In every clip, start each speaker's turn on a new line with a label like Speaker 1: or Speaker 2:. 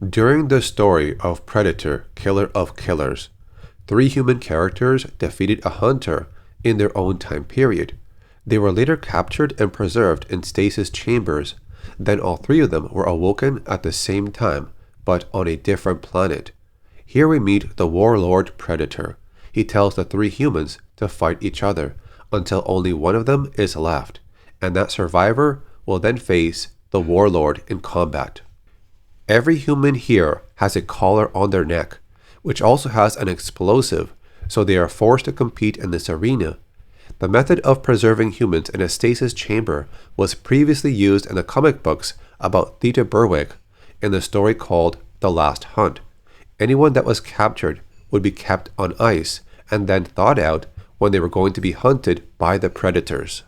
Speaker 1: During the story of Predator, Killer of Killers, three human characters defeated a hunter in their own time period. They were later captured and preserved in stasis chambers. Then all three of them were awoken at the same time, but on a different planet. Here we meet the warlord Predator. He tells the three humans to fight each other until only one of them is left, and that survivor will then face the warlord in combat. Every human here has a collar on their neck, which also has an explosive, so they are forced to compete in this arena. The method of preserving humans in a stasis chamber was previously used in the comic books about Theta Berwick in the story called The Last Hunt. Anyone that was captured would be kept on ice and then thawed out when they were going to be hunted by the predators.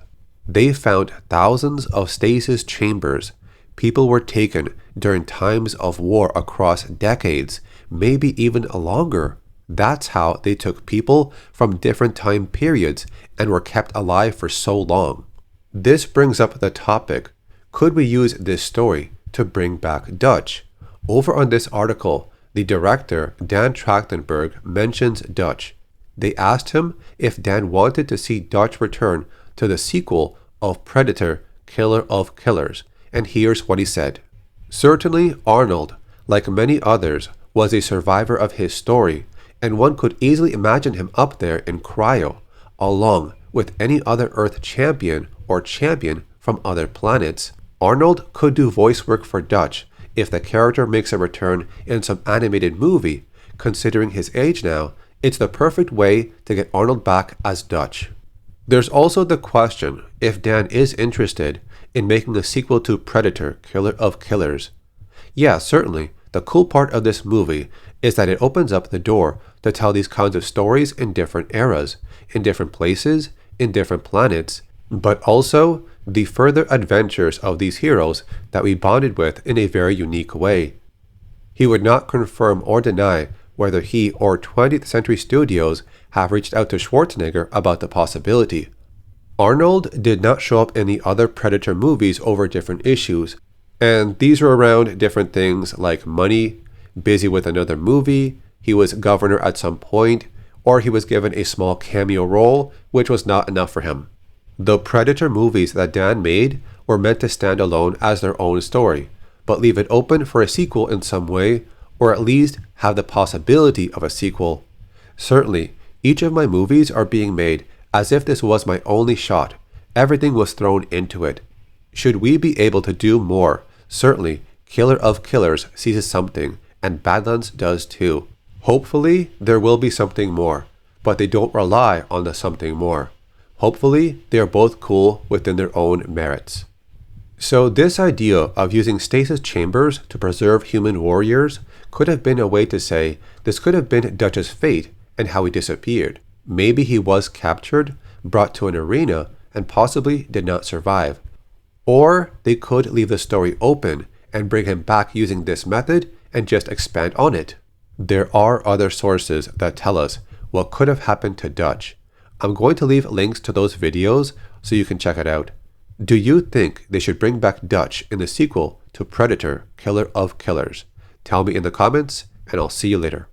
Speaker 1: They found thousands of stasis chambers. People were taken during times of war across decades, maybe even longer. That's how they took people from different time periods and were kept alive for so long. This brings up the topic, could we use this story to bring back Dutch? Over on this article, the director, Dan Trachtenberg, mentions Dutch. They asked him if Dan wanted to see Dutch return to the sequel of Predator, Killer of Killers, and here's what he said. Certainly Arnold, like many others, was a survivor of his story, and one could easily imagine him up there in cryo, along with any other Earth champion or champion from other planets. Arnold could do voice work for Dutch if the character makes a return in some animated movie. Considering his age now, it's the perfect way to get Arnold back as Dutch. There's also the question if Dan is interested in making a sequel to Predator, Killer of Killers. Yeah, certainly. The cool part of this movie is that it opens up the door to tell these kinds of stories in different eras, in different places, in different planets, but also the further adventures of these heroes that we bonded with in a very unique way. He would not confirm or deny whether he or 20th Century Studios have reached out to Schwarzenegger about the possibility. Arnold did not show up in the other Predator movies over different issues, and these are around different things like money, busy with another movie, he was governor at some point, or he was given a small cameo role, which was not enough for him. The Predator movies that Dan made were meant to stand alone as their own story, but leave it open for a sequel in some way, or at least have the possibility of a sequel. Certainly, each of my movies are being made as if this was my only shot. Everything was thrown into it. Should we be able to do more? Certainly, Killer of Killers seizes something, and Badlands does too. Hopefully, there will be something more, but they don't rely on the something more. Hopefully, they are both cool within their own merits. So this idea of using stasis chambers to preserve human warriors could have been a way to say this could have been Dutch's fate and how he disappeared. Maybe he was captured, brought to an arena, and possibly did not survive. Or they could leave the story open and bring him back using this method and just expand on it. There are other sources that tell us what could have happened to Dutch. I'm going to leave links to those videos so you can check it out. Do you think they should bring back Dutch in the sequel to Predator, Killer of Killers? Tell me in the comments, and I'll see you later.